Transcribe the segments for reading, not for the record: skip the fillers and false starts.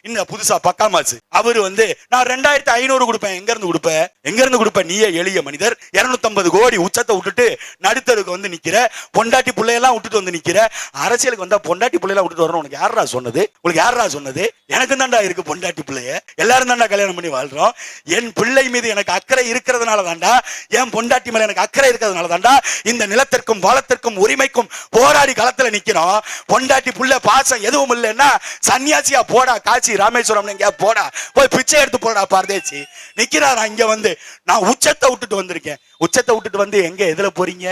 இன்னும் புதுசா பக்காமாச்சு அவரு நான் 2500 கொடுப்பேன். எங்க இருந்து கொடுப்பேன்? நீயே எளிய மனிதர் 250 கோடி உச்சத்தை விட்டுட்டு நடுத்தருக்கு நிக்கிற, பொண்டாட்டி பிள்ளையெல்லாம் விட்டுட்டு நிக்கிற. அரசியலுக்கு வந்தா பொண்டாட்டி பிள்ளையெல்லாம் விட்டுட்டு வரணும் உனக்கு யாரா சொன்னது? உங்களுக்கு யாரா சொன்னது? எனக்கு தான்டா இருக்கு பொண்டாட்டி பிள்ளைய, எல்லாரும் தான்டா கல்யாணம் பண்ணி வாழ்றோம். என் பிள்ளை மீது எனக்கு அக்கறை இருக்கிறதுனால தான்டா, என் பொண்டாட்டி மேல எனக்கு அக்கறை இருக்கிறதுனால தான்டா இந்த நிலத்திற்கும் வளத்திற்கும் உரிமைக்கும் போராடி களத்துல நிக்கிறோம். பொண்டாட்டி புள்ள பாசம் எதுவும் இல்லைன்னா சன்னியாசியா போடா, காசி ராமேஸ்வரம் எங்கேயா போடா, போய் பிச்சை எடுத்து போடா பரதேசி. நிக்கிறாரா இங்க நான் உச்சத்தை விட்டுட்டு வந்திருக்கேன். உச்சத்தை விட்டுட்டு எங்க எதுல போறீங்க?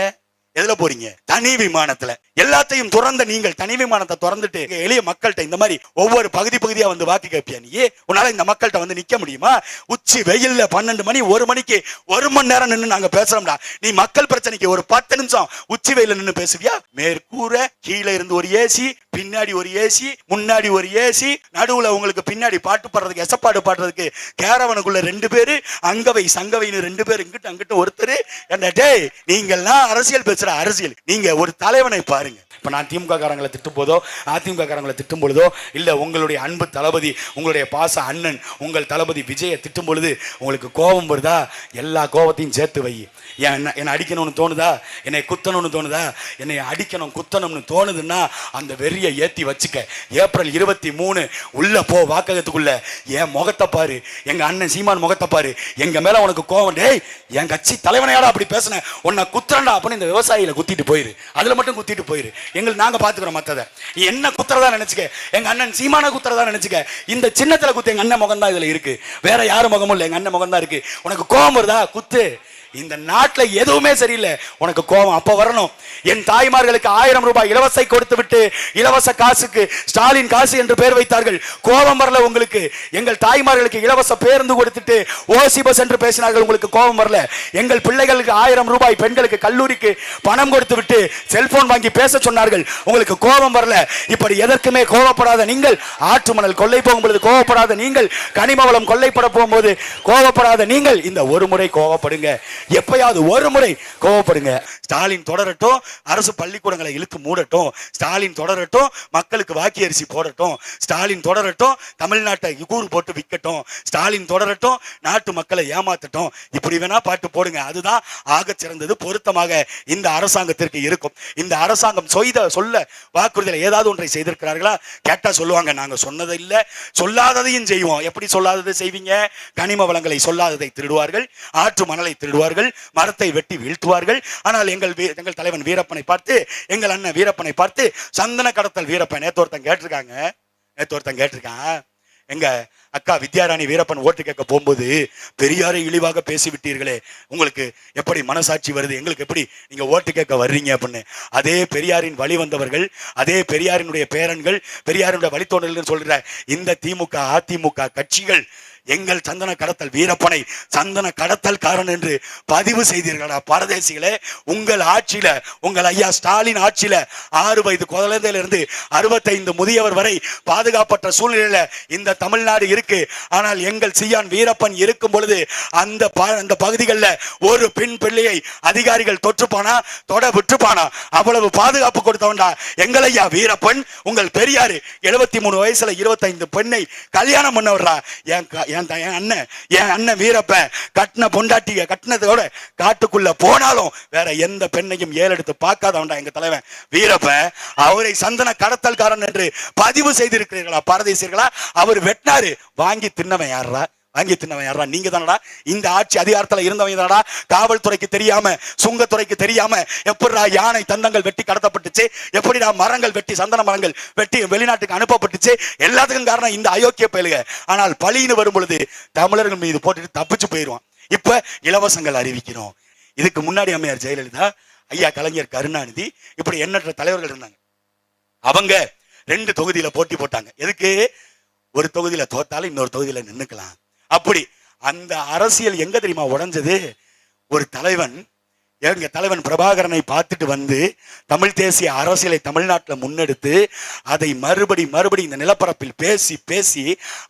தனி விமானத்துல. எல்லாத்தையும் துறந்த நீங்கள் தனி விமானத்தை திறந்துட்டு எளிய மக்கள்கிட்ட இந்த மாதிரி ஒவ்வொரு பகுதியா வாக்கு கேட்பியா? நீ உன்னால இந்த மக்கள்கிட்ட நிக்க முடியுமா? உச்சி வெயில்ல 12 மணி 1 மணிக்கு 1 மணி நேரம் நின்று நாங்க பேசுறோம்டா. நீ மக்கள் பிரச்சனைக்கு ஒரு 10 நிமிஷம் உச்சி வெயில நின்று பேசுவியா? மேற்கூரை கீழே இருந்து ஒரு ஏசி, பின்னாடி ஒரு ஏசி, முன்னாடி ஒரு ஏசி, நடுவுல உங்களுக்கு பின்னாடி பாட்டு பாடுறதுக்கு எசப்பாடு பாடுறதுக்கு கேரவனுக்குள்ள 2 பேரு, அங்கவை சங்கவைன்னு 2 பேர், இங்கிட்ட அங்கிட்ட ஒருத்தர். டேய் நீங்கெல்லாம் அரசியல் பேசுற அரசியல். நீங்க ஒரு தலைவனை பாருங்க. இப்ப நான் திமுக காரங்களை திட்டும் போதோ அதிமுக காரங்களை திட்டும் பொழுதோ இல்ல உங்களுடைய அன்பு தளபதி உங்களுடைய பாச அண்ணன் உங்கள் தளபதி விஜயை திட்டும் பொழுது உங்களுக்கு கோபம் வருதா? எல்லா கோபத்தையும் சேர்த்து வை. என்னை அடிக்கணும்னு தோணுதா? என்னை குத்தணும்னு தோணுதா? என்னை அடிக்கணும் குத்தணும்னு தோணுதுன்னா அந்த வெறியை ஏத்தி வச்சுக்க. ஏப்ரல் 23 உள்ள போ வாக்ககத்துக்குள்ள. என் முகத்தை பாரு, எங்க அண்ணன் சீமான் முகத்தை பாரு. எங்க மேல உனக்கு கோபம், டேய் என் கட்சி தலைவனையாடா அப்படி பேசுன, உன்னை குத்துறா அப்படின்னு இந்த விவசாயில குத்திட்டு போயிரு. அதுல மட்டும் குத்திட்டு போயிரு. எங்களுக்கு நாங்க பாத்துக்கிறோம் மத்தத. என்ன குத்துறதா நினைச்சுக்க, எங்க அண்ணன் சீமான குத்துறதா நினைச்சுக்க. இந்த சின்னத்துல குத்து எங்க அண்ணன் முகம் தான் இதுல இருக்கு, வேற யாரும் முகமும் இல்லை, எங்க அண்ணன் முகம் தான் இருக்கு. உனக்கு கோபம் வருதா? குத்து. இந்த நாட்டில் எதுவுமே சரியில்லை, உனக்கு கோபம் அப்ப வரணும். என் தாய்மார்களுக்கு 1000 ரூபாய் இலவசை கொடுத்து விட்டு இலவச காசுக்கு ஸ்டாலின் காசு என்று பெயர் வைத்தார்கள். கோபம் வரல உங்களுக்கு. எங்கள் தாய்மார்களுக்கு இலவச பேருந்து கொடுத்துட்டு ஓசி பஸ் என்று பேசினார்கள், உங்களுக்கு கோபம் வரல. எங்கள் பிள்ளைகளுக்கு 1000 ரூபாய் பெண்களுக்கு கல்லூரிக்கு பணம் கொடுத்து விட்டு செல்போன் வாங்கி பேச சொன்னார்கள், உங்களுக்கு கோபம் வரல. இப்படி எதற்குமே கோபப்படாத நீங்கள், ஆற்று மணல் கொள்ளை போகும்போது கோபப்படாத நீங்கள், கனிம வளம் கொள்ளைப்பட போகும்போது கோபப்படாத நீங்கள், இந்த ஒரு முறை கோபப்படுங்க. எப்பயாவது ஒரு முறை கோவப்படுங்க. ஸ்டாலின் தொடரட்டும், அரசு பள்ளிக்கூடங்களை இழுத்து மூடட்டும். ஸ்டாலின் தொடரட்டும், மக்களுக்கு வாக்கி அரிசி போடட்டும். ஸ்டாலின் தொடரட்டும், தமிழ்நாட்டை கூறு போட்டு விற்கட்டும். ஸ்டாலின் தொடரட்டும், நாட்டு மக்களை ஏமாத்தட்டும். இப்படி வேணா பாட்டு போடுங்க. அதுதான் ஆக சிறந்தது, பொருத்தமாக இந்த அரசாங்கத்திற்கு இருக்கும். இந்த அரசாங்கம் சொல்ல வாக்குறுதியில் ஏதாவது ஒன்றை செய்திருக்கிறார்களா? கேட்டா சொல்லுவாங்க, நாங்க சொன்னதை இல்லை, சொல்லாததையும் செய்வோம். எப்படி சொல்லாததை செய்வீங்க? கனிம வளங்களை சொல்லாததை திருடுவார்கள், ஆற்று மணலை திருடுவார்கள், மரத்தை வெட்டி வீழ்த்துவார்கள். ஆனால் எங்கள் தலைவன் வீரப்பனை பார்த்து, எங்கள் அண்ணன் வீரப்பனை பார்த்து சந்தன கடத்தல் வீரப்பன். நேத்து ஒருத்தன் கேட்டிருக்கான், எங்க அக்கா வித்யாராணி வீரப்பன் ஓட்டு கேட்க போகும்போது பெரியாரை இழிவாக பேசிவிட்டீர்களே, உங்களுக்கு எப்படி மனசாட்சி வருது? எங்களுக்கு எப்படி நீங்க ஓட்டு கேட்க வர்றீங்க அப்படின்னு. அதே பெரியாரின் வழி வந்தவர்கள், அதே பெரியாரினுடைய பேரன்கள், பெரியாரினுடைய வழித்தோன்றல்கள் சொல்ற இந்த திமுக அதிமுக கட்சிகள் எங்கள் சந்தன கடத்தல் வீரப்பனை சந்தன கடத்தல்காரன் என்று பதிவு செய்தீர்களா? பரதேசிகளே, உங்கள் ஆட்சியில, உங்கள் ஐயா ஸ்டாலின் ஆட்சியில 6 வயது குழந்தையிலிருந்து 65 முதியவர் வரை பாதுகாப்பற்ற சூழ்நிலையில இந்த தமிழ்நாடு இருக்கு. ஆனால் எங்கள் சியான் வீரப்பன் இருக்கும் பொழுது அந்த பகுதிகளில் ஒரு பெண் பிள்ளையை அதிகாரிகள் தொற்றுப்பானா, தொட விட்டுப்பானா? அவ்வளவு பாதுகாப்பு கொடுத்தவன்டா எங்கள் ஐயா வீரப்பன். உங்கள் பெரியாரு 73 வயசுல 25 பெண்ணை கல்யாணம் பண்ணவர்றா. என் அண்ணன் வீரப்பன் கட்டின பொண்டாட்டிய கட்டினதோட காட்டுக்குள்ள போனாலும் வேற எந்த பெண்ணையும் ஏலெடுத்து பார்க்காதவன்டா எங்க தலைவன் வீரப்பன். அவரை சந்தன கடத்தல்காரன் என்று பதிவு செய்திருக்கிறீர்களா பரதேசியர்களா? அவர் வெட்டினாரு, வாங்கி தின்னவன் யாரா? நீங்க தானடா. இந்த ஆட்சி அதிகாரத்துல இருந்தவங்க தானடா. காவல்துறைக்கு தெரியாம, சுங்கத்துறைக்கு தெரியாம எப்படிடா யானை தந்தங்கள் வெட்டி கடத்தப்பட்டுச்சு, எப்படிடா மரங்கள் வெட்டி, சந்தன மரங்கள் வெட்டி வெளிநாட்டுக்கு அனுப்பப்பட்டுச்சு? எல்லாத்துக்கும் காரணம் இந்த அயோக்கிய பயலுக. ஆனால் பழின்னு வரும் பொழுது தமிழர்கள் மீது போட்டுட்டு தப்பிச்சு போயிடுவான். இப்ப இலவசங்கள் அறிவிக்கிறோம். இதுக்கு முன்னாடி அம்மையார் ஜெயலலிதா, ஐயா கலைஞர் கருணாநிதி, இப்படி எண்ணற்ற தலைவர்கள் இருந்தாங்க. அவங்க 2 தொகுதியில போட்டி போட்டாங்க. எதுக்கு? ஒரு தொகுதியில தோத்தாலும் இன்னொரு தொகுதியில நின்னுக்கலாம். அப்படி அந்த அரசியல் எங்க தெரியுமா உடைஞ்சது? ஒரு தலைவன் எங்க தலைவன் பிரபாகரனை பார்த்துட்டு வந்து தமிழ் தேசிய அரசியலை தமிழ்நாட்டில் முன்னெடுத்து அதை மறுபடி இந்த நிலப்பரப்பில் பேசி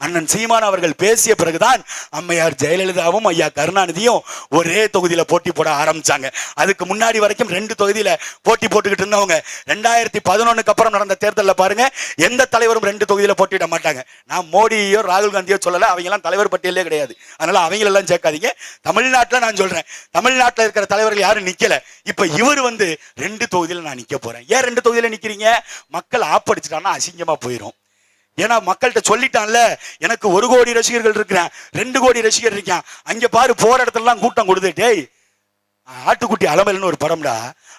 அண்ணன் சீமான் அவர்கள் பேசிய பிறகுதான் அம்மையார் ஜெயலலிதாவும் ஐயா கருணாநிதியும் ஒரே தொகுதியில போட்டி போட ஆரம்பிச்சாங்க. அதுக்கு முன்னாடி வரைக்கும் 2 தொகுதியில போட்டி போட்டுக்கிட்டு இருந்தவங்க 2011 அப்புறம் நடந்த தேர்தலில் பாருங்க, எந்த தலைவரும் 2 தொகுதியில போட்டியிட மாட்டாங்க. நான் மோடியோ ராகுல் காந்தியோ சொல்லல, அவங்க எல்லாம் தலைவர் பட்டியலே கிடையாது. அதனால அவங்க எல்லாம் சேர்க்காதீங்க. தமிழ்நாட்டில் நான் சொல்றேன், தமிழ்நாட்டில் இருக்கிற தலைவர்கள் யாரும் நிக்கல. இப்ப இவர் வந்து 2 தொகுதியில நான் நிக்க போறேன். ஏன் 2 தொகுதியில நிக்கிறீங்க? மக்கள் ஆப்படிச்சுட்டான்னா அசிங்கமா போயிடும். ஏன்னா மக்கள்கிட்ட சொல்லிட்டான்ல, எனக்கு 1 கோடி ரசிகர்கள் இருக்கிறேன், 2 கோடி ரசிகர் இருக்கான். அங்க பாரு போற இடத்துல எல்லாம் கூட்டம் கொடுத்து, டேய் ஆட்டுக்குட்டி அலமேலுன்னு ஒரு படம்டா,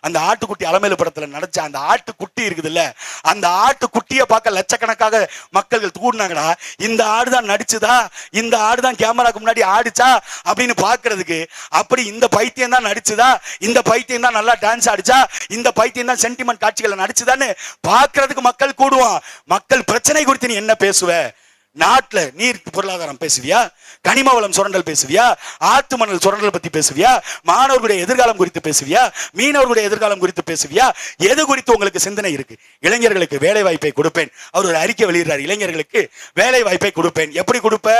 அந்த ஆட்டுக்குட்டி அலமேலு படத்துல நடிச்ச அந்த ஆட்டுக்குட்டி இருக்குதுல்ல, அந்த ஆட்டுக்குட்டியை பார்க்க லட்சக்கணக்காக மக்கள் கூடினாங்கடா. இந்த ஆடுதான் நடிச்சுதா, இந்த ஆடுதான் கேமராக்கு முன்னாடி ஆடிச்சா அப்படின்னு பாக்குறதுக்கு, அப்படி இந்த பைத்தியம் தான் நடிச்சுதா, இந்த பைத்தியம் தான் நல்லா டான்ஸ் ஆடிச்சா, இந்த பைத்தியம் தான் சென்டிமெண்ட் காட்சிகளை நடிச்சுதான்னு பாக்குறதுக்கு மக்கள் கூடுவான். மக்கள் பிரச்சனை குறித்து நீ என்ன பேசுவ? நாட்டுல நீர் பொருளாதாரம் பேசுவியா? கனிம வளம் சுரண்டல் பேசுவியா? ஆத்து மணல் சுரண்டல் பத்தி பேசுவியா? மாணவர்களுடைய எதிர்காலம் குறித்து பேசுவியா? மீனவர்களுடைய எதிர்காலம் குறித்து பேசுவியா? எது குறித்து உங்களுக்கு சிந்தனை இருக்கு? இளைஞர்களுக்கு வேலை வாய்ப்பை கொடுப்பேன், அவர் ஒரு அறிக்கை வெளியிடுறார், இளைஞர்களுக்கு வேலை வாய்ப்பை கொடுப்பேன். எப்படி கொடுப்ப?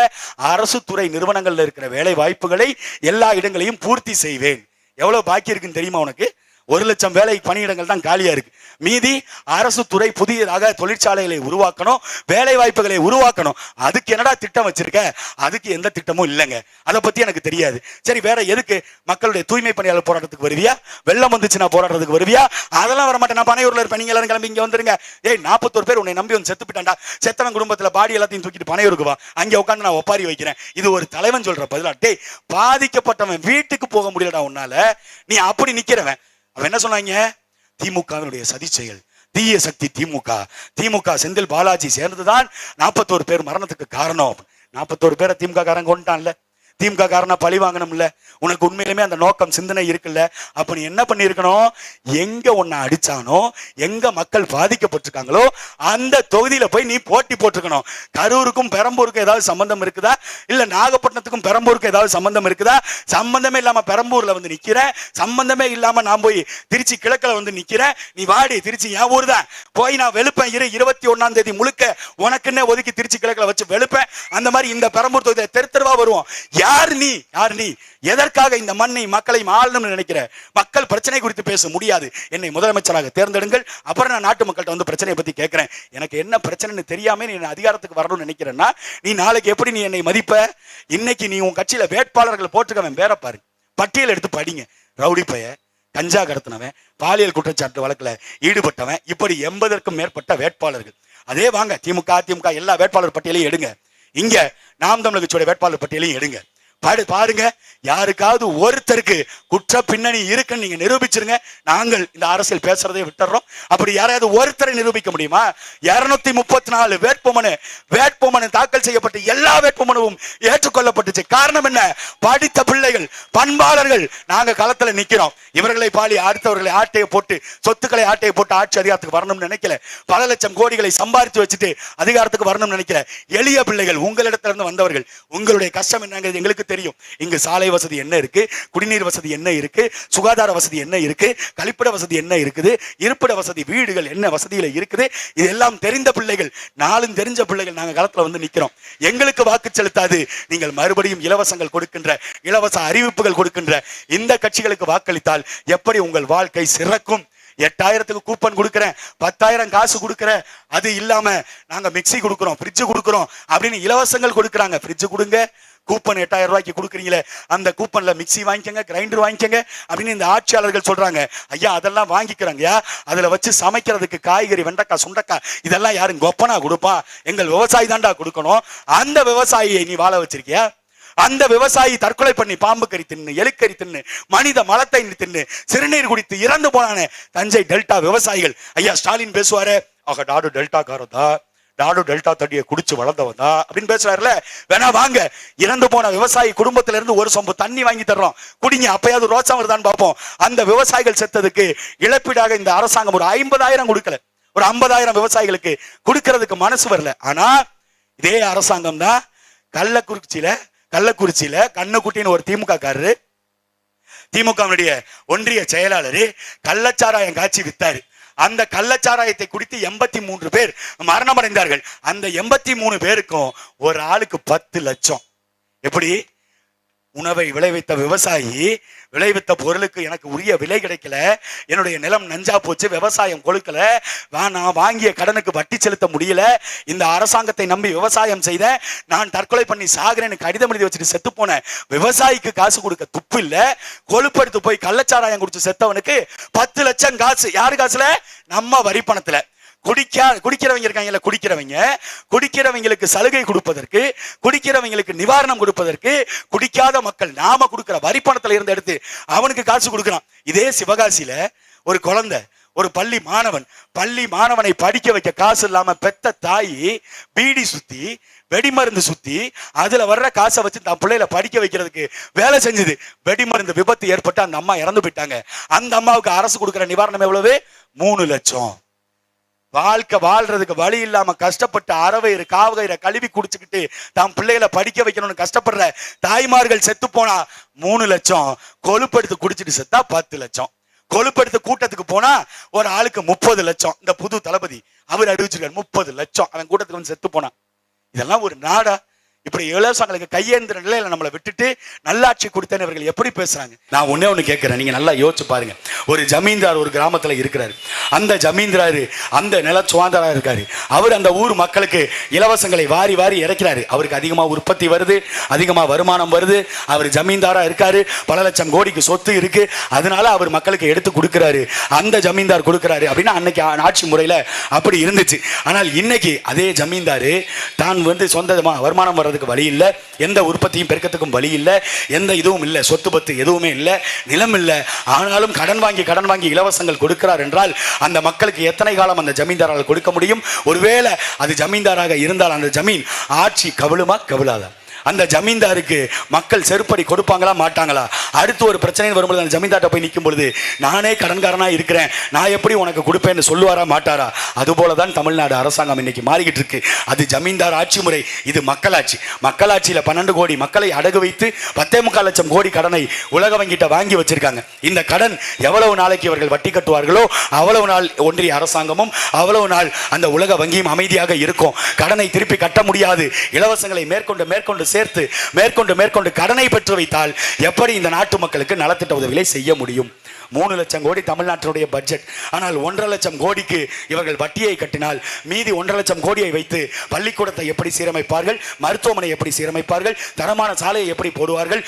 அரசு துறை நிறுவனங்கள்ல இருக்கிற வேலை வாய்ப்புகளை எல்லா இடங்களையும் பூர்த்தி செய்வேன். எவ்வளவு பாக்கி இருக்குன்னு தெரியுமா உனக்கு? 1,00,000 வேலை பணியிடங்கள் தான் காலியா இருக்கு. மீதி அரசு துறை புதியதாக தொழிற்சாலைகளை உருவாக்கணும், வேலை வாய்ப்புகளை உருவாக்கணும். அதுக்கு என்னடா திட்டம் வச்சிருக்க? அதுக்கு எந்த திட்டமும் இல்லைங்க. அதை பத்தி எனக்கு தெரியாது. சரி, வேற எதுக்கு? மக்களுடைய தூய்மை பணியாளர் போராட்டத்துக்கு வருவியா? வெள்ளம் வந்துச்சுன்னா போராட்டத்துக்கு வருவியா? அதெல்லாம் வர மாட்டேன். நான் பனையூர்ல இருப்பேன், நீங்க எல்லாரும் கிளம்பி இங்க வந்துருங்க. ஏய் 41 பேர் உன்னை நம்பி வந்து செத்து போயிட்டான்டா, செத்தவன் குடும்பத்துல பாடி எல்லாத்தையும் தூக்கிட்டு பனையூருக்கு வா, அங்க உட்காந்து நான் ஒப்பாரி வைக்கிறேன். இது ஒரு தலைவன் சொல்ற பதிலா? டேய், பாதிக்கப்பட்டவன் வீட்டுக்கு போக முடியலடா உன்னால, நீ அப்படி நிக்கிறவன். அவன் என்ன சொன்னாங்க? திமுகவினுடைய சதி செயல், தீய சக்தி திமுக செந்தில் பாலாஜி சேர்ந்துதான் 41 பேர் மரணத்துக்கு காரணம். 41 பேரை திமுக காரன் கொண்டான்ல, திமுக காரனா பழி வாங்கணும்ல. உனக்கு உண்மையிலுமே அந்த நோக்கம் சிந்தனை இருக்குல்ல. அப்ப நீ என்ன பண்ணி இருக்கணும்? எங்க உன்னை அடிச்சானோ, எங்க மக்கள் பாதிக்கப்பட்டிருக்காங்களோ அந்த தொகுதியில போய் நீ போட்டி போட்டிருக்கணும். கரூருக்கும் பெரம்பூருக்கும் ஏதாவது சம்பந்தம் இருக்குதா? இல்ல நாகப்பட்டினத்துக்கும் பெரம்பூருக்கும் ஏதாவது சம்பந்தம் இருக்குதா? சம்பந்தமே இல்லாம பெரம்பூர்ல வந்து நிக்கிற, சம்பந்தமே இல்லாம நான் போய் திருச்சி கிழக்குல வந்து நிக்கிறேன். நீ வாடி, திருச்சி என் ஊர் தான், போய் நான் வெளுப்பேன். 21ஆம் தேதி முழுக்க உனக்குன்னே ஒதுக்கி திருச்சி கிழக்குல வச்சு வெளுப்பேன். அந்த மாதிரி இந்த பெரம்பூர் தொகுதியில தெருவா வருவோம். யார் நீ? எதற்காக இந்த மண்ணை மக்களை ஆளணும்னு நினைக்கிற? மக்கள் பிரச்சனை குறித்து பேச முடியாது. என்னை முதலமைச்சராக தேர்ந்தெடுங்கள், அப்புறம் நான் நாட்டு மக்கள்கிட்ட வந்து பிரச்சனையை பத்தி கேட்கிறேன். எனக்கு என்ன பிரச்சனைன்னு தெரியாம நீ அதிகாரத்துக்கு வரணும்னு நினைக்கிறேன்னா நீ நாளைக்கு எப்படி நீ என்னை மதிப்ப? இன்னைக்கு நீ உன் கட்சியில வேட்பாளர்கள் போட்டுக்கவன் பேர பாரு, பட்டியல் எடுத்து படிங்க. ரவுடி பைய, கஞ்சா கடத்தினவன், பாலியல் குற்றச்சாட்டு வழக்குல ஈடுபட்டவன், இப்படி 80க்கும் மேற்பட்ட வேட்பாளர்கள். அதே வாங்க திமுக எல்லா வேட்பாளர் பட்டியலையும் எடுங்க. இங்க நாம் தமிழர் கட்சியோட வேட்பாளர் பட்டியலையும் எடுங்க. பாருங்க, யாருக்காவது ஒருத்தருக்கு குற்ற பின்னணி இருக்குன்னு நீங்க நிரூபிச்சிருங்க. நாங்கள் இந்த அரசியல் பேசுறதை விட்டுறோம். அப்படி யாராவது ஒருத்தரை நிரூபிக்க முடியுமா? 234 வேட்புமனு தாக்கல் செய்யப்பட்டு எல்லா வேட்புமனுவும் ஏற்றுக்கொள்ளப்பட்டுச்சு. காரணம் என்ன? படித்த பிள்ளைகள், பண்பாளர்கள். நாங்க களத்துல நிக்கிறோம். இவர்களை பாலி அடுத்தவர்களை ஆட்டையை போட்டு, சொத்துக்களை ஆட்டையை போட்டு ஆட்சி அதிகாரத்துக்கு வரணும்னு நினைக்கல. பல லட்சம் கோடிகளை சம்பாதித்து வச்சுட்டு அதிகாரத்துக்கு வரணும்னு நினைக்கல. எளிய பிள்ளைகள், உங்களிடத்துல இருந்து வந்தவர்கள். உங்களுடைய கஷ்டம் என்னங்கிறது எங்களுக்கு தெரியும். இங்கு சாலை வசதி என்ன இருக்கு, குடிநீர் வசதி என்ன இருக்கு, சுகாதார வசதி என்ன இருக்கு, கழிப்பிட வசதி என்ன இருக்குது, இருப்பிட வசதி, வீடுகள் என்ன வசதியில இருக்குது, இதெல்லாம் தெரிந்த பிள்ளைகள், நாளும் தெரிஞ்ச பிள்ளைகள். நாங்க களத்துல வந்து நிக்கிறோம். எங்களுக்கு வாக்கு செலுத்தாது நீங்கள் மறுபடியும் இலவசங்கள் கொடுக்கின்ற, இலவச அறிவிப்புகள் கொடுக்கின்ற இந்த கட்சிகளுக்கு வாக்களித்தால் எப்படி உங்கள் வாழ்க்கை சிறக்கும்? 8000க்கு கூப்பன் கொடுக்கிறேன், 10,000 காசு கொடுக்கிறேன், அது இல்லாம நாங்க மிக்சி கொடுக்கிறோம், ஃப்ரிட்ஜ் கொடுக்கிறோம் அப்படின்னு இலவசங்கள் கொடுக்குறாங்க. ஃப்ரிட்ஜ் கொடுங்க, கூப்பன் 8000 ரூபாய்க்கு கொடுக்குறீங்களே, அந்த கூப்பன்ல மிக்சி வாங்கிக்கங்க, கிரைண்டர் வாங்கிக்கங்க அப்படின்னு இந்த ஆட்சியாளர்கள் சொல்றாங்க. ஐயா, அதெல்லாம் வாங்கிக்கிறாங்க. அதுல வச்சு சமைக்கிறதுக்கு காய்கறி, வெண்டைக்காய், சுண்டைக்காய் இதெல்லாம் யாரும் கொப்பனா கொடுப்பா? எங்கள் விவசாயி தாண்டா கொடுக்கணும். அந்த விவசாயியை நீ வாழ வச்சிருக்கியா? அந்த விவசாயி தற்கொலை பண்ணி பாம்பு கறி தின்னு, எலிக்கறி தின்னு, மனித மலத்தை தின்னு, சிறுநீர் குடித்து இறந்து போனானே தஞ்சை டெல்டா விவசாயிகள். ஐயா ஸ்டாலின் பேசுவாரு, ஆக டாடு டெல்டா காரதா, டாடு டெல்டா தண்ணியை குடிச்சு வளர்ந்தவதா அப்படின்னு பேசுறாருல. வேணா வாங்க, இறந்து போன விவசாயி குடும்பத்தில இருந்து ஒரு சொம்பு தண்ணி வாங்கி தர்றோம், குடிங்க, அப்பயாவது ரோசம் வருதான்னு பார்ப்போம். அந்த விவசாயிகள் செத்ததுக்கு இழப்பீடாக இந்த அரசாங்கம் ஒரு 50,000 கொடுக்கல, ஒரு 50,000 விவசாயிகளுக்கு கொடுக்கறதுக்கு மனசு வரல. ஆனா இதே அரசாங்கம் தான் கள்ளக்குறிச்சியில கண்ணுக்குட்டின்னு ஒரு திமுக காரரு திமுகவுடைய ஒன்றிய செயலாளர் கள்ளச்சாராயம் காட்சி வித்தாரு. அந்த கள்ளச்சாராயத்தை குடித்து 83 பேர் மரணம் அடைந்தார்கள். அந்த 83 பேருக்கும் ஒரு ஆளுக்கு 10 லட்சம். எப்படி? உணவை விளைவித்த விவசாயி விளைவித்த பொருளுக்கு எனக்கு உரிய விலை கிடைக்கல, என்னுடைய நிலம் நஞ்சா போச்சு, விவசாயம் கொழுக்கல, நான் வாங்கிய கடனுக்கு வட்டி செலுத்த முடியல, இந்த அரசாங்கத்தை நம்பி விவசாயம் செய்த, நான் தற்கொலை பண்ணி சாகிறேன்னு கடிதம் எழுதி வச்சுட்டு செத்து போன விவசாயிக்கு காசு கொடுக்க துப்பு இல்ல, கொழுப்படுத்து போய் கள்ளச்சாராயம் குடிச்சு செத்தவனுக்கு 10 லட்சம் காசு. யாரு காசுல? நம்ம வரி பணத்துல. குடிக்கிறவங்க இருக்காங்கல்ல, குடிக்கிறவங்களுக்கு சலுகை கொடுப்பதற்கு, குடிக்கிறவங்களுக்கு நிவாரணம் கொடுப்பதற்கு குடிக்காத மக்கள் நாம கொடுக்கிற வரி பணத்துல இருந்து எடுத்து அவனுக்கு காசு கொடுக்கிறான். இதே சிவகாசியில ஒரு குழந்தை, ஒரு பள்ளி மாணவனை படிக்க வைக்க காசு இல்லாம பெத்த தாயி பீடி சுத்தி வெடிமருந்து சுத்தி அதுல வர்ற காசை வச்சு தான் பிள்ளைகளை படிக்க வைக்கிறதுக்கு வேலை செஞ்சது. வெடிமருந்து விபத்து ஏற்பட்டு அந்த அம்மா இறந்து போயிட்டாங்க. அந்த அம்மாவுக்கு அரசு கொடுக்கிற நிவாரணம் எவ்வளவு? 3 லட்சம். வாழ்க்கை வாழ்றதுக்கு வழி இல்லாம கஷ்டப்பட்டு அறவயிறு காவகயிறை கழுவி குடிச்சுக்கிட்டு தான் பிள்ளைகளை படிக்க வைக்கணும்னு கஷ்டப்படுற தாய்மார்கள் செத்து போனா 3 லட்சம். கொழுப்படுத்து குடிச்சிட்டு செத்தா 10 லட்சம். கொழுப்படுத்து கூட்டத்துக்கு போனா ஒரு ஆளுக்கு 30 லட்சம். இந்த புது தளபதி அவர் அறிவிச்சிருக்காரு 30 லட்சம் அவன் கூட்டத்துக்கு வந்து செத்து போனான். இதெல்லாம் ஒரு நாடா? இப்படி இலவசங்களுக்கு கையேந்திர நிலையில நம்மளை விட்டுட்டு நல்லாட்சி கொடுத்தேன்னு இவர்கள் எப்படி பேசுறாங்க? நான் ஒண்ணு கேட்கிறேன், நீங்க நல்லா யோசிச்சு பாருங்க. ஒரு ஜமீன்தார் ஒரு கிராமத்துல இருக்கிறாரு. அந்த ஜமீன்தாரு அந்த நில சுவாந்தரா இருக்காரு. அவர் அந்த ஊர் மக்களுக்கு இலவசங்களை வாரி வாரி இறக்கிறாரு. அவருக்கு அதிகமா உற்பத்தி வருது, அதிகமா வருமானம் வருது. அவர் ஜமீன்தாரா இருக்காரு, பல லட்சம் கோடிக்கு சொத்து இருக்கு. அதனால அவர் மக்களுக்கு எடுத்து கொடுக்கிறாரு. அந்த ஜமீன்தார் கொடுக்கிறாரு அப்படின்னா அன்னைக்கு ஆட்சி முறையில அப்படி இருந்துச்சு. ஆனால் இன்னைக்கு அதே ஜமீன்தாரு தான் சொந்தமா வருமானம் வர்றது வழி இல்ல, எந்த உற்பத்தியும் பெருக்கத்துக்கும் வழி இல்ல, எந்த இதுவும் இல்ல, சொத்து பத்து எதுவுமே இல்ல, நிலம் இல்ல. ஆனாலும் கடன் வாங்கி இலவசங்கள் கொடுக்கிறார் என்றால் அந்த மக்களுக்கு எத்தனை காலம் அந்த ஜமீன்தாரால் கொடுக்க முடியும்? ஒருவேளை அது ஜமீன்தாராக இருந்தால் அந்த ஜமீன் ஆட்சி கவிழுமா கவிழாதா? அந்த ஜமீன்தாருக்கு மக்கள் செருப்படி கொடுப்பாங்களா மாட்டாங்களா? அடுத்து ஒரு பிரச்சனை வரும்போது அந்த ஜமீன்தார்ட்ட போய் நிற்கும் பொழுது நானே கடன்காரனா இருக்கிறேன், நான் எப்படி உனக்கு கொடுப்பேன்னு சொல்லுவாரா மாட்டாரா? அதுபோலதான் தமிழ்நாடு அரசாங்கம் இன்னைக்கு மாறிக்கிட்டு இருக்கு. அது ஜமீன்தார் ஆட்சி முறை, இது மக்களாட்சி. மக்களாட்சியில 12 கோடி மக்களை அடகு வைத்து 10.25 லட்சம் கோடி கடனை உலக வங்கிட்ட வாங்கி வச்சிருக்காங்க. இந்த கடன் எவ்வளவு நாளைக்கு இவர்கள் வட்டி கட்டுவார்களோ அவ்வளவு நாள் ஒன்றிய அரசாங்கமும் அவ்வளவு நாள் அந்த உலக வங்கியும் அமைதியாக இருக்கும். கடனை திருப்பி கட்ட முடியாது. இலவசங்களை மேற்கொண்டு சேர்த்து மேற்கொண்டு கடனை பெற்று வைத்தால் எப்படி இந்த நாட்டு மக்களுக்கு நலத்திட்ட உதவிகளை செய்ய முடியும்? 3 லட்சம் கோடி தமிழ்நாட்டினுடைய பட்ஜெட். ஆனால் 1.5 லட்சம் கோடிக்கு இவர்கள் வட்டியை கட்டினால் மீதி 1.5 லட்சம் கோடியை வைத்து பள்ளிக்கூடத்தை எப்படி சீரமைப்பார்கள்? மருத்துவமனை எப்படி சீரமைப்பார்கள்? தரமான சாலையை எப்படி போடுவார்கள்?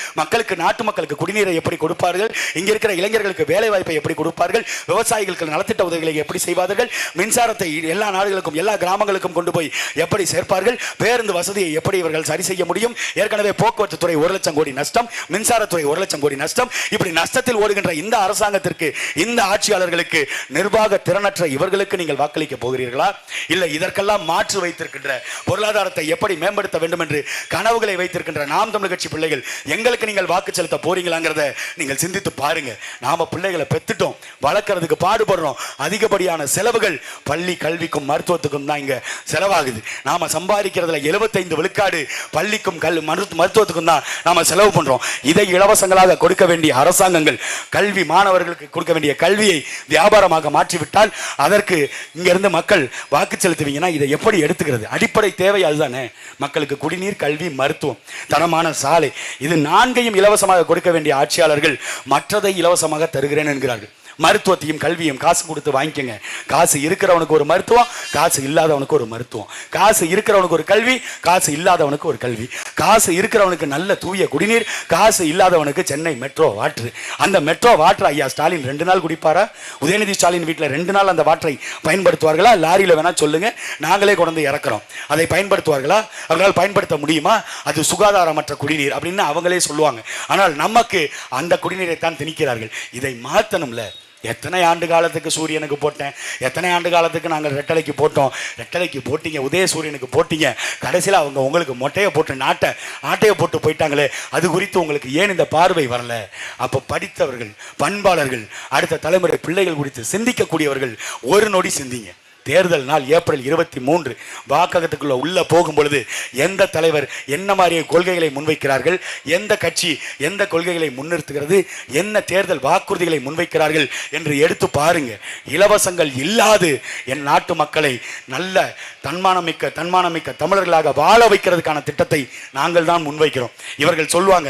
நாட்டு மக்களுக்கு குடிநீரை எப்படி கொடுப்பார்கள்? இங்க இருக்கிற இளைஞர்களுக்கு வேலை வாய்ப்பை எப்படி கொடுப்பார்கள்? விவசாயிகளுக்கு நலத்திட்ட உதவிகளை எப்படி செய்வார்கள்? மின்சாரத்தை எல்லா நாடுகளுக்கும் எல்லா கிராமங்களுக்கும் கொண்டு போய் எப்படி சேர்ப்பார்கள்? பேருந்து வசதியை எப்படி இவர்கள் சரி செய்ய முடியும்? ஏற்கனவே போக்குவரத்து துறை 1 லட்சம் கோடி நஷ்டம், மின்சாரத்துறை 1 லட்சம் கோடி நஷ்டம். இப்படி நஷ்டத்தில் ஓடுகின்ற இந்த அரசாங்கத்திற்கு, இந்த ஆட்சியாளர்களுக்கு, நிர்வாக திறனற்ற இவர்களுக்கு நீங்கள் வாக்களிக்க போகிறீர்களா? இல்லை இதற்கெல்லாம் மாற்று வைத்திருக்கின்ற பொருளாதாரத்தை எப்படி மேம்படுத்த வேண்டும் என்று கனவுகளை வைத்திருக்கின்ற நாம் தமிழர் கட்சி பிள்ளைகள் எங்களுக்கு நீங்கள் வாக்கு செலுத்த போறீங்களாங்கிறத நீங்கள் சிந்தித்து பாருங்க. நாம பிள்ளைகளை பெத்துட்டோம், வளர்க்கறதுக்கு பாடுபடுறோம். அதிகப்படியான செலவுகள் பள்ளி கல்விக்கும் மருத்துவத்துக்கும் தான் இங்க செலவாகுது. நாம சம்பாதிக்கிறதுல 75 விழுக்காடு பள்ளிக்கும் மருத்துவத்துக்கும் தான் நாம செலவு பண்றோம். இதை இலவசங்களாக கொடுக்க வேண்டிய அரசாங்கங்கள் கல்வி மாணவர்களுக்கு கொடுக்க வேண்டிய கல்வியை வியாபாரமாக மாற்றிவிட்டால் அதற்கு இங்க இருந்து மக்கள் வாக்கு செலுத்துவீங்கன்னா இதை எப்படி எடுத்துக்கிறது? அடிப்படை தேவை அதுதானே. மக்களுக்கு குடிநீர், கல்வி, மருத்துவம், தரமான சாலை, இது 4ஐயும் இலவசமாக கொடுக்க வேண்டிய ஆட்சியாளர்கள் மற்றதை இலவசமாக தருகிறேன் என்கிறார்கள். மருத்துவத்தையும் கல்வியும் காசு கொடுத்து வாங்கிக்கங்க. காசு இருக்கிறவனுக்கு ஒரு மருத்துவம், காசு இல்லாதவனுக்கு ஒரு மருத்துவம். காசு இருக்கிறவனுக்கு ஒரு கல்வி, காசு இல்லாதவனுக்கு ஒரு கல்வி. காசு இருக்கிறவனுக்கு நல்ல தூய குடிநீர், காசு இல்லாதவனுக்கு சென்னை மெட்ரோ வாட்டர். அந்த மெட்ரோ வாட்டர் ஐயா ஸ்டாலின் 2 நாள் குடிப்பாரா? உதயநிதி ஸ்டாலின் வீட்டில் 2 நாள் அந்த வாட்டரை பயன்படுத்துவார்களா? லாரியில வேணா சொல்லுங்க, நாங்களே கொண்டு இறக்குறோம். அதை பயன்படுத்துவார்களா? அவர்களால் பயன்படுத்த முடியுமா? அது சுகாதாரமற்ற குடிநீர் அப்படின்னு அவங்களே சொல்லுவாங்க. ஆனால் நமக்கு அந்த குடிநீரை தான் திணிக்கிறார்கள். இதை மாற்றணும்ல. எத்தனை ஆண்டு காலத்துக்கு சூரியனுக்கு போட்டேன், எத்தனை ஆண்டு காலத்துக்கு நாங்கள் ரெட்டலைக்கு போட்டோம். ரெட்டலைக்கு போட்டீங்க, உதய சூரியனுக்கு போட்டீங்க, கடைசியில் அவங்க உங்களுக்கு மொட்டையை போட்டு ஆட்டையை போட்டு போயிட்டாங்களே, அது குறித்து உங்களுக்கு ஏன் இந்த பார்வை வரல? அப்போ படித்தவர்கள், பண்பாளர்கள், அடுத்த தலைமுறை பிள்ளைகள் குறித்து சிந்திக்கக்கூடியவர்கள் ஒரு நொடி சிந்திங்க. தேர்தல் நாள் ஏப்ரல் 23 வாக்ககத்துக்குள்ள உள்ள போகும் பொழுது எந்த தலைவர் என்ன மாதிரி கொள்கைகளை முன்வைக்கிறார்கள், எந்த கட்சி எந்த கொள்கைகளை முன்னிறுத்துகிறது, என்ன தேர்தல் வாக்குறுதிகளை முன்வைக்கிறார்கள் என்று எடுத்து பாருங்க. இலவசங்கள் இல்லாது என் நாட்டு மக்களை நல்ல தன்மானமிக்க தமிழர்களாக வாழ வைக்கிறதுக்கான திட்டத்தை நாங்கள் தான் முன்வைக்கிறோம். இவர்கள் சொல்லுவாங்க,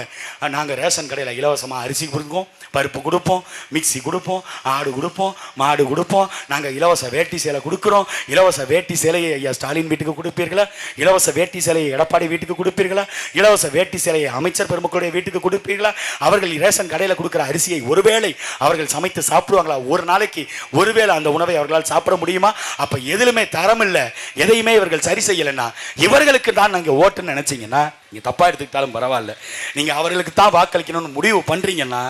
நாங்கள் ரேஷன் கடையில் இலவசமாக அரிசி கொடுப்போம், பருப்பு கொடுப்போம், மிக்சி கொடுப்போம், ஆடு கொடுப்போம், மாடு கொடுப்போம், நாங்கள் இலவச வேட்டி சேலை கொடுக்குறோம். இலவச வேட்டி சேலையை ஐயா ஸ்டாலின் வீட்டுக்கு கொடுப்பீர்களா? இலவச வேட்டி சேலையை எடப்பாடி வீட்டுக்கு கொடுப்பீர்களா? இலவச வேட்டி சேலையை அமைச்சர் பெருமக்களுடைய வீட்டுக்கு கொடுப்பீர்களா? அவர்கள் ரேஷன் கடையில் கொடுக்குற அரிசியை ஒருவேளை அவர்கள் சமைத்து சாப்பிடுவாங்களா? ஒரு நாளைக்கு ஒருவேளை அந்த உணவை அவர்களால் சாப்பிட முடியுமா? அப்ப எதிலுமே தரம் இல்லை, எதையுமே இவர்கள் சரி செய்யலைன்னா இவர்களுக்கு தான் நாங்கள் ஓட்டுன்னு நினைச்சீங்கன்னா, நீங்க தப்பா எடுத்துக்கிட்டாலும் பரவாயில்ல, நீங்க அவர்களுக்கு தான் வாக்களிக்கணும்னு முடிவு பண்றீங்கன்னா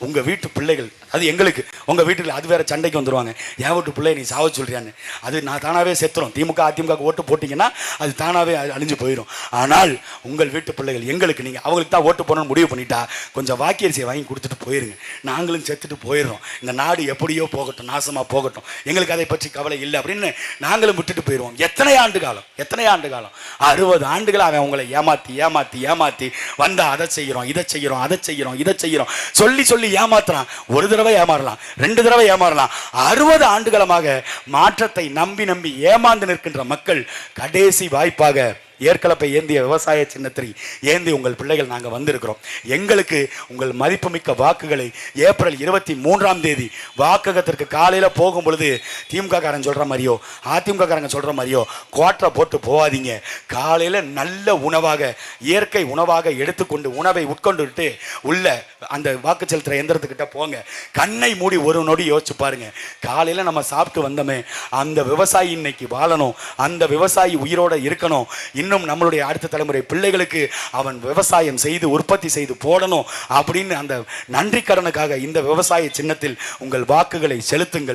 உங்க வீட்டு பிள்ளைகள், அது எங்களுக்கு உங்க வீட்டுல அது வேற சண்டைக்கு வந்துருவாங்க. என் வீட்டு பிள்ளை நீ சாவ சொல்றியான்னு, அது நான் தானாவே செத்துரும். திமுக அதிமுக ஓட்டு போட்டீங்கன்னா அது தானாவே அழிஞ்சு போயிடும். ஆனால் உங்கள் வீட்டு பிள்ளைகள் எங்களுக்கு, நீங்க அவங்களுக்கு தான் ஓட்டு போடணும்னு முடிவு பண்ணிட்டா கொஞ்சம் வாக்கியரிசியை வாங்கி கொடுத்துட்டு போயிருங்க, நாங்களும் செத்துட்டு போயிடுறோம். இந்த நாடு எப்படியோ போகட்டும், நாசமா போகட்டும், எங்களுக்கு அதை பற்றி கவலை இல்லை அப்படின்னு நாங்களும் விட்டுட்டு போயிடுவோம். எத்தனை ஆண்டு காலம் 60 ஆண்டுகள் அவன் உங்களை ஏமாத்தி ஏமாத்தி ஏமாத்தி வந்தா அதை செய்யறோம், இதை செய்யறோம், அதை செய்யறோம், இதை செய்யறோம் சொல்லி ஏமாத்துறான். ஒரு தடவை ஏமாறலாம், 2 தடவை ஏமாறலாம். 60 ஆண்டுகளமாக மாற்றத்தை நம்பி ஏமாந்து நிற்கின்ற மக்கள் கடைசி வாய்ப்பாக ஏற்கலப்பை ஏந்திய விவசாய சின்னத்தை ஏந்தி உங்கள் பிள்ளைகள் நாங்கள் வந்திருக்கிறோம். எங்களுக்கு உங்கள் மதிப்புமிக்க வாக்குகளை ஏப்ரல் 23 வாக்ககத்திற்கு காலையில் போகும் பொழுது திமுக காரன் சொல்ற மாதிரியோ அதிமுக காரங்க சொல்ற மாதிரியோ குவாட்டரை போட்டு போகாதீங்க. காலையில் நல்ல உணவாக இயற்கை உணவாக எடுத்துக்கொண்டு உணவை உட்கொண்டுட்டு உள்ள அந்த வாக்கு செலுத்துற எந்திரத்துக்கிட்ட போங்க. கண்ணை மூடி ஒரு நொடி யோசிச்சு பாருங்க. காலையில் நம்ம சாப்பிட்டு வந்தோமே, அந்த விவசாயி இன்னைக்கு வாழணும், அந்த விவசாயி உயிரோட இருக்கணும், இன்னும் நம்மளுடைய அடுத்த தலைமுறை பிள்ளைகளுக்கு அவன் விவசாயம் செய்து உற்பத்தி செய்து போடணும் அப்படின்னு அந்த நன்றி கடனுக்காக இந்த விவசாய சின்னத்தில் உங்கள் வாக்குகளை செலுத்துங்கள்.